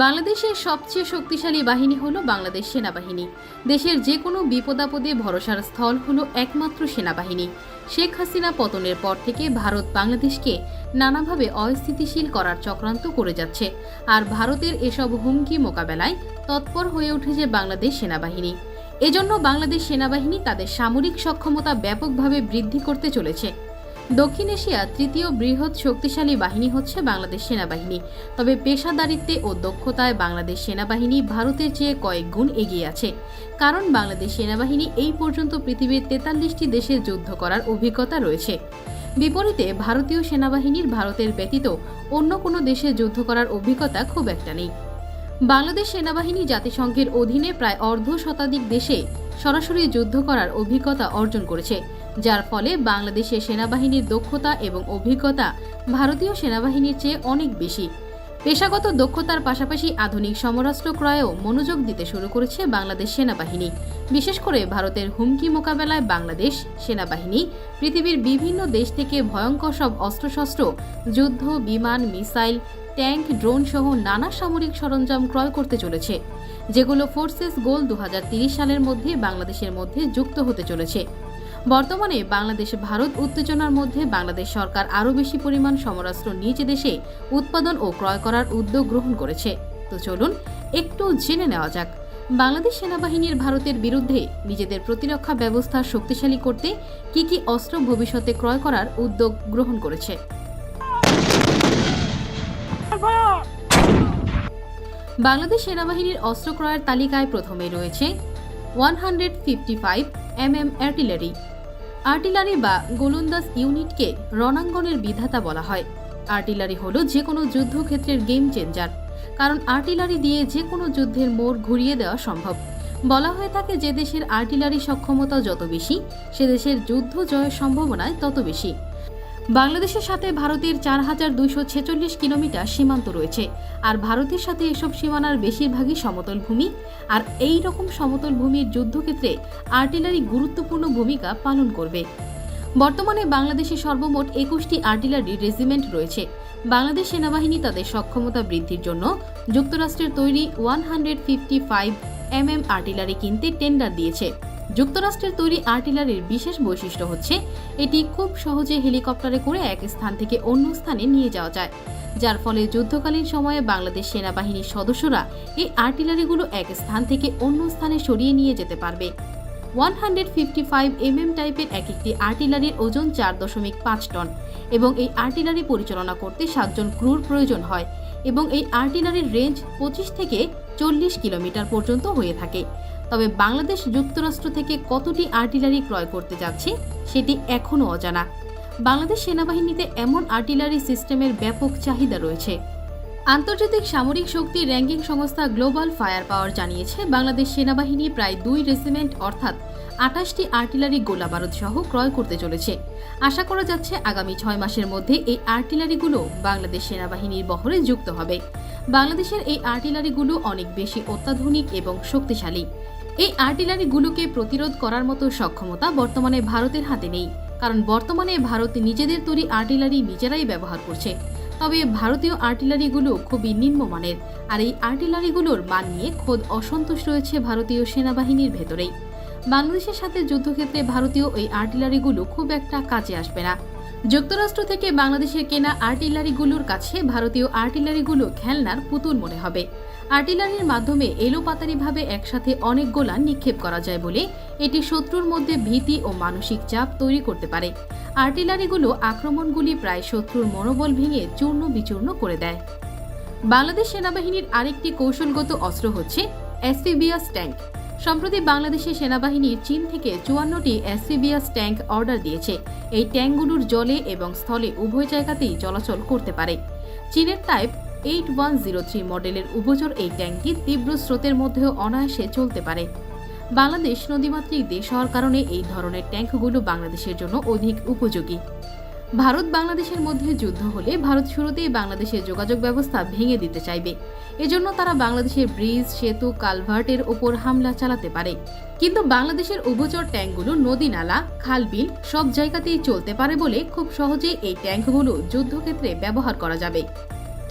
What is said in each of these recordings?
বাংলাদেশের সবচেয়ে শক্তিশালী বাহিনী হলো বাংলাদেশ সেনাবাহিনী। দেশের যে কোনো বিপদাপদে ভরসার স্থল হলো একমাত্র সেনাবাহিনী। শেখ হাসিনা পতনের পর থেকে ভারত বাংলাদেশকে নানাভাবে অস্থিতিশীল করার চক্রান্ত করে যাচ্ছে, আর ভারতের এসব হুমকি মোকাবেলায় তৎপর হয়ে উঠেছে বাংলাদেশ সেনাবাহিনী। এজন্য বাংলাদেশ সেনাবাহিনী তাদের সামরিক সক্ষমতা ব্যাপকভাবে বৃদ্ধি করতে চলেছে। দক্ষিণ এশিয়ার তৃতীয় বৃহৎ শক্তিশালী বাহিনী হচ্ছে বাংলাদেশ সেনাবাহিনী। তবে পেশাদারিত্বে ও দক্ষতায় বাংলাদেশ সেনাবাহিনী ভারতের চেয়ে কয়েক গুণ এগিয়ে আছে। কারণ বাংলাদেশ সেনাবাহিনী এই পর্যন্ত পৃথিবীর 43টি দেশে যুদ্ধ করার অভিজ্ঞতা রয়েছে। বিপরীতে ভারতীয় সেনাবাহিনীর ভারতের ব্যতীত অন্য কোনো দেশে যুদ্ধ করার অভিজ্ঞতা খুব একটা নেই। বাংলাদেশ সেনাবাহিনী জাতিসংঘের অধীনে প্রায় অর্ধ শতাধিক দেশে সরাসরি যুদ্ধ করার অভিজ্ঞতা অর্জন করেছে, যার ফলে বাংলাদেশের সেনাবাহিনীর দক্ষতা এবং অভিজ্ঞতা ভারতীয় সেনাবাহিনীর চেয়ে অনেক বেশি। পেশাগত দক্ষতার পাশাপাশি আধুনিক সমরাস্ত্র ক্রয়েও মনোযোগ দিতে শুরু করেছে বাংলাদেশ সেনাবাহিনী। বিশেষ করে ভারতের হুমকি মোকাবেলায় বাংলাদেশ সেনাবাহিনী পৃথিবীর বিভিন্ন দেশ থেকে ভয়ঙ্কর সব অস্ত্রশস্ত্র, যুদ্ধ বিমান, মিসাইল, ট্যাঙ্ক, ড্রোন সহ নানা সামরিক সরঞ্জাম ক্রয় করতে চলেছে, যেগুলো ফোর্সেস গোল 2030 সালের মধ্যে বাংলাদেশের মধ্যে যুক্ত হতে চলেছে। বর্তমানে বাংলাদেশ ভারত উত্তেজনার মধ্যে বাংলাদেশ সরকার আরও বেশি পরিমাণ সমরাস্ত্র নিজ দেশে উৎপাদন ও ক্রয় করার উদ্যোগ গ্রহণ করেছে। তো চলুন একটু জেনে নেওয়া যাক বাংলাদেশ সেনাবাহিনীর ভারতের বিরুদ্ধে নিজেদের প্রতিরক্ষা ব্যবস্থা শক্তিশালী করতে কি কি অস্ত্র ভবিষ্যতে ক্রয় করার উদ্যোগ গ্রহণ করেছে। বাংলাদেশ সেনাবাহিনীর অস্ত্র ক্রয়ের তালিকায় প্রথমে রয়েছে 155 mm আর্টিলারি। আর্টিলারি বা গোলন্দাজ ইউনিটকে রণাঙ্গনের বিধাতা বলা হয়। আর্টিলারি হলো যে কোনো যুদ্ধক্ষেত্রের গেম চেঞ্জার, কারণ আর্টিলারি দিয়ে যে কোনো যুদ্ধের মোড় ঘুরিয়ে দেওয়া সম্ভব। বলা হয়ে থাকে যে দেশের আর্টিলারি সক্ষমতা যত বেশি, সে দেশের যুদ্ধ জয়ের সম্ভাবনায় তত বেশি। বাংলাদেশের সাথে ভারতের 4246 কিলোমিটার সীমান্ত রয়েছে, আর ভারতের সাথে এসব সীমানার বেশিরভাগই সমতল ভূমি। আর এই রকম সমতল ভূমির যুদ্ধক্ষেত্রে আর্টিলারি গুরুত্বপূর্ণ ভূমিকা পালন করবে। বর্তমানে বাংলাদেশে সর্বমোট 21টি আর্টিলারি রেজিমেন্ট রয়েছে। বাংলাদেশ সেনাবাহিনী তাদের সক্ষমতা বৃদ্ধির জন্য যুক্তরাষ্ট্রের তৈরি 155 mm আর্টিলারি কিনতে টেন্ডার দিয়েছে। যুক্তরাষ্ট্রের তৈরি আর্টিলারির বিশেষ বৈশিষ্ট্য হচ্ছে এটি খুব সহজে হেলিকপ্টারে করে এক স্থান থেকে অন্য স্থানে নিয়ে যাওয়া যায়, যার ফলে যুদ্ধকালীন সময়ে বাংলাদেশ সেনাবাহিনীর সদস্যরা এই আর্টিলারিগুলো এক স্থান থেকে অন্য স্থানে সরিয়ে নিয়ে যেতে পারবে। 155 mm টাইপের এক একটি আর্টিলারির ওজন 4.5 টন এবং এই আর্টিলারি পরিচালনা করতে 7 জন ক্রুর প্রয়োজন হয় এবং এই আর্টিলারির রেঞ্জ 25 থেকে 40 কিলোমিটার পর্যন্ত হয়ে থাকে। তবে বাংলাদেশ যুক্তরাষ্ট্র থেকে কতটি আর্টিলারি ক্রয় করতে যাচ্ছে সেটি এখনও অজানা। বাংলাদেশ সেনাবাহিনীতে এমন আর্টিলারি সিস্টেমের ব্যাপক চাহিদা রয়েছে। আন্তর্জাতিক সামরিক শক্তি র্যাঙ্কিং সংস্থা গ্লোবাল ফায়ার পাওয়ার জানিয়েছে বাংলাদেশ সেনাবাহিনী প্রায় 2 রেজিমেন্ট অর্থাৎ 28টি আর্টিলারি গোলাবারুদ সহ ক্রয় করতে চলেছে। আশা করা যাচ্ছে আগামী 6 মাসের মধ্যে এই আর্টিলারিগুলো বাংলাদেশ সেনাবাহিনীর বহরে যুক্ত হবে। বাংলাদেশের এই আর্টিলারিগুলো অনেক বেশি অত্যাধুনিক এবং শক্তিশালী। এই আর্টিলারিগুলোকে প্রতিরোধ করার মতো সক্ষমতা বর্তমানে ভারতের হাতে নেই, কারণ বর্তমানে ভারত নিজেদের তৈরি আর্টিলারি নিজেরাই ব্যবহার করছে। তবে ভারতীয় আর্টিলারিগুলো খুবই নিম্নমানের, আর এই আর্টিলারিগুলোর মান নিয়ে খোদ অসন্তোষ রয়েছে ভারতীয় সেনাবাহিনীর ভেতরেই। বাংলাদেশের সাথে যুদ্ধক্ষেত্রে ভারতীয় এই আর্টিলারিগুলো খুব একটা কাজে আসবে না। যুক্তরাষ্ট্র থেকে বাংলাদেশের কেনা আর্টিলারিগুলোর কাছে ভারতীয় আর্টিলারিগুলো খেলনার পুতুল মনে হবে। আর্টিলারির মাধ্যমে এলোপাতারিভাবে একসাথে অনেক গোলা নিক্ষেপ করা যায় বলে এটি শত্রুর মধ্যে ভীতি ও মানসিক চাপ তৈরি করতে পারে। আর্টিলারিগুলো আক্রমণগুলি প্রায় শত্রুর মনোবল ভেঙে চূর্ণ বিচূর্ণ করে দেয়। বাংলাদেশ সেনাবাহিনীর আরেকটি কৌশলগত অস্ত্র হচ্ছে অ্যাম্ফিবিয়াস ট্যাঙ্ক। সম্প্রতি বাংলাদেশের সেনাবাহিনীর চীন থেকে 54টি অ্যাম্ফিবিয়াস ট্যাঙ্ক অর্ডার দিয়েছে। এই ট্যাঙ্কগুলোর জলে এবং স্থলে উভয় জায়গাতেই চলাচল করতে পারে। চীনের টাইপ 8103 মডেলের উভচর এই ট্যাঙ্কটি তীব্র স্রোতের মধ্যেও অনায়াসে চলতে পারে। বাংলাদেশ নদীমাতৃক দেশ হওয়ার কারণে এই ধরনের ট্যাঙ্কগুলো বাংলাদেশের জন্য অধিক উপযোগী। ভারত বাংলাদেশের মধ্যে যুদ্ধ হলে ভারত শুরুতেই বাংলাদেশের যোগাযোগ ব্যবস্থা ভেঙে দিতে চাইবে। এজন্য তারা বাংলাদেশের ব্রিজ, সেতু, কালভার্টের ওপর হামলা চালাতে পারে। কিন্তু বাংলাদেশের উভচর ট্যাঙ্কগুলো নদী, নালা, খাল, বিল সব জায়গাতেই চলতে পারে বলে খুব সহজেই এই ট্যাঙ্কগুলো যুদ্ধক্ষেত্রে ব্যবহার করা যাবে।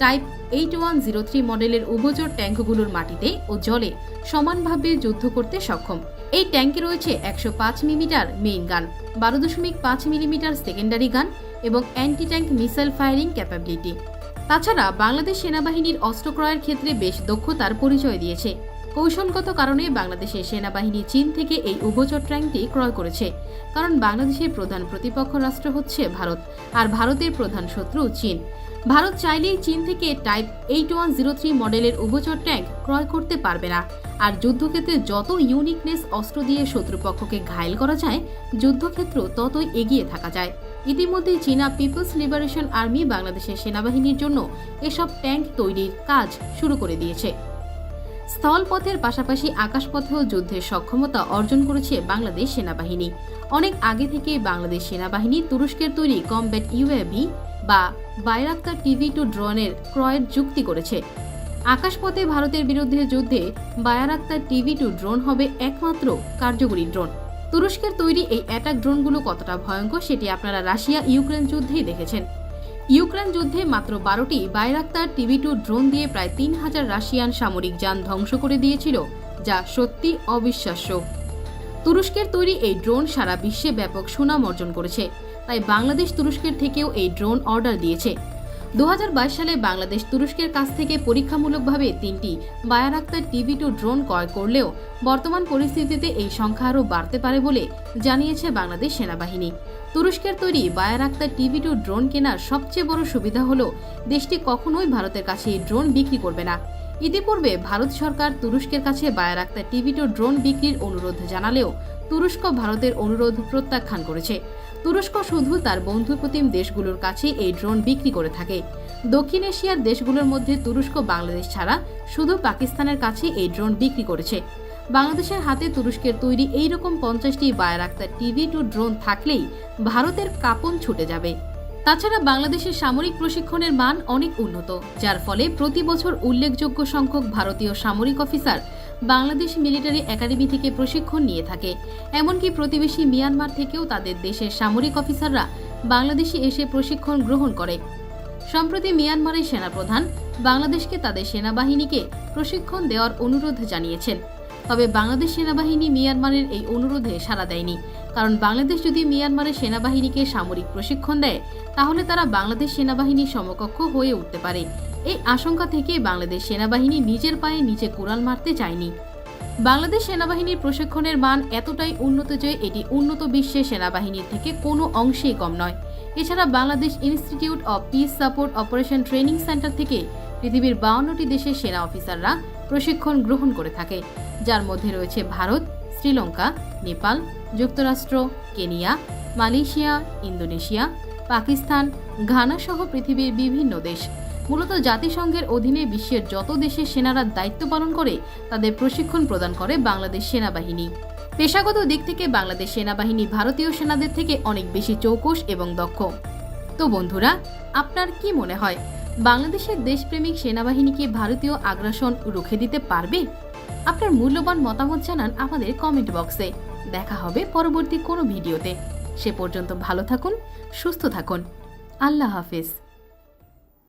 টাইপ 8103 মডেলের উভচর ট্যাঙ্কগুলোর মাটিতে ও জলে সমানভাবে যুদ্ধ করতে সক্ষম। এই ট্যাঙ্কে রয়েছে 105 মিলিমিটার মেইন গান, 12.5 মিলিমিটার সেকেন্ডারি গান এবং anti tank missile firing capability. তাছাড়া বাংলাদেশ সেনাবাহিনীর অস্ত্র ক্রয়ের ক্ষেত্রে বেশ দক্ষতার পরিচয় দিয়েছে। কৌশলগত কারণে বাংলাদেশের সেনাবাহিনী চীন থেকে এই উভচর ট্যাঙ্কটি ক্রয় করেছে, কারণ বাংলাদেশের প্রধান প্রতিপক্ষ রাষ্ট্র হচ্ছে ভারত, আর ভারতের প্রধান শত্রু চীন। ভারত চাইলেই চীন থেকে টাইপ 8103 মডেলের উভচর ট্যাঙ্ক ক্রয় করতে পারবে না। আর যুদ্ধক্ষেত্রে যত ইউনিকনেস অস্ত্র দিয়ে শত্রুপক্ষকে ঘায়েল করা যায়, যুদ্ধক্ষেত্র ততই এগিয়ে থাকা যায়। ইতিমধ্যে চীনা পিপলস লিবারেশন আর্মি বাংলাদেশের সেনাবাহিনীর জন্য এসব ট্যাঙ্ক তৈরির কাজ শুরু করে দিয়েছে। স্থলপথের পাশাপাশি আকাশপথেও যুদ্ধের সক্ষমতা অর্জন করেছে বাংলাদেশ সেনাবাহিনী। অনেক আগে থেকে বাংলাদেশ সেনাবাহিনী তুরস্কের তৈরি কমব্যাট ইউএভি বা বাইরাক্তার TB2 ড্রোনের ক্রয়ের চুক্তি করেছে। আকাশপথে ভারতের বিরুদ্ধে যুদ্ধে বাইরাক্তার TB2 ড্রোন হবে একমাত্র কার্যকরী ড্রোন। তুরস্কের তৈরি এই অ্যাটাক ড্রোনগুলো কতটা ভয়ঙ্কর সেটি আপনারা রাশিয়া ইউক্রেন যুদ্ধেই দেখেছেন। ইউক্রেন যুদ্ধে মাত্র 12টি বাইরাক্তার TB2 ড্রোন দিয়ে প্রায় 3000 রাশিয়ান সামরিক যান ধ্বংস করে দিয়েছিল, যা সত্যি অবিশ্বাস্য। তুরস্কের তৈরি এই ড্রোন সারা বিশ্বে ব্যাপক সুনাম অর্জন করেছে, তাই বাংলাদেশ তুরস্কের থেকেও এই ড্রোন অর্ডার দিয়েছে। 2022 সালে বাংলাদেশ তুরস্কের কাছ থেকে পরীক্ষামূলকভাবে 3টি বাইরাক্তার TB2 ড্রোন ক্রয় করলেও বর্তমান পরিস্থিতিতে এই সংখ্যা আরও বাড়তে পারে বলে জানিয়েছে বাংলাদেশ সেনাবাহিনী। তুরস্কের তৈরি বাইরাক্তার TB2 ড্রোন কেনার সবচেয়ে বড় সুবিধা হলো দেশটি কখনোই ভারতের কাছে এই ড্রোন বিক্রি করবে না। ইতিপূর্বে ভারত সরকার তুরস্কের কাছে বাইরাক্তার TB2 ড্রোন বিক্রির অনুরোধ জানালেও তুরস্ক ভারতের অনুরোধ প্রত্যাখ্যান করেছে। তুরস্ক শুধু তার বন্ধুপ্রতিম দেশগুলোর কাছে এই ড্রোন বিক্রি করে থাকে। দক্ষিণ এশিয়ার দেশগুলোর মধ্যে তুরস্ক বাংলাদেশ ছাড়া শুধু পাকিস্তানের কাছে এই ড্রোন বিক্রি করেছে। বাংলাদেশের হাতে তুরস্কের তৈরি এইরকম 50টি বাইরাক্তার TB2 ড্রোন থাকলেই ভারতের কাঁপন ছুটে যাবে। তাছাড়া বাংলাদেশের সামরিক প্রশিক্ষণের মান অনেক উন্নত, যার ফলে প্রতি বছর উল্লেখযোগ্য সংখ্যক ভারতীয় সামরিক অফিসার বাংলাদেশ মিলিটারি একাডেমি থেকে প্রশিক্ষণ নিয়ে থাকে। এমনকি প্রতিবেশী মিয়ানমার থেকেও তাদের দেশের সামরিক অফিসাররা বাংলাদেশে এসে প্রশিক্ষণ গ্রহণ করে। সম্প্রতি মিয়ানমারের সেনাপ্রধান বাংলাদেশকে তাদের সেনাবাহিনীকে প্রশিক্ষণ দেওয়ার অনুরোধ জানিয়েছেন। তবে বাংলাদেশ সেনাবাহিনী মিয়ানমারের এই অনুরোধে সাড়া দেয়নি, কারণ বাংলাদেশ যদি মিয়ানমারের সেনাবাহিনীকে সামরিক প্রশিক্ষণ দেয় তাহলে তারা বাংলাদেশ সেনাবাহিনীর সমকক্ষ হয়ে উঠতে পারে। এই আশঙ্কা থেকে বাংলাদেশ সেনাবাহিনী নিজের পায়ে নিচে কুড়াল মারতে চায়নি। বাংলাদেশ সেনাবাহিনীর প্রশিক্ষণের মান এতটাই উন্নত যে এটি উন্নত বিশ্বের সেনাবাহিনীর থেকে কোনো অংশেই কম নয়। এছাড়া Bangladesh institute of piece support operation training centre থেকে পৃথিবীর 52টি দেশের সেনা অফিসাররা প্রশিক্ষণ গ্রহণ করে থাকে, যার মধ্যে রয়েছে ভারত, শ্রীলঙ্কা, নেপাল, যুক্তরাষ্ট্র, Kenya, Malaysia, Indonesia, Pakistan, Ghana সহ পৃথিবীর বিভিন্ন দেশ। মূলত জাতিসংঘের অধীনে বিশ্বের যত দেশের সেনারা দায়িত্ব পালন করে তাদের প্রশিক্ষণ প্রদান করে বাংলাদেশ সেনাবাহিনী। পেশাগত দিক থেকে বাংলাদেশ সেনাবাহিনী ভারতীয় সেনাদের থেকে অনেক বেশি চৌকস এবং দক্ষ। তো বন্ধুরা, আপনার কি মনে হয় বাংলাদেশের দেশপ্রেমিক সেনাবাহিনী কি ভারতীয় আগ্রাসন রুখে দিতে পারবে? আপনার মূল্যবান মতামত জানান আমাদের কমেন্ট বক্সে। দেখা হবে পরবর্তী কোনো ভিডিওতে। সে পর্যন্ত ভালো থাকুন, সুস্থ থাকুন। আল্লাহ হাফেজ।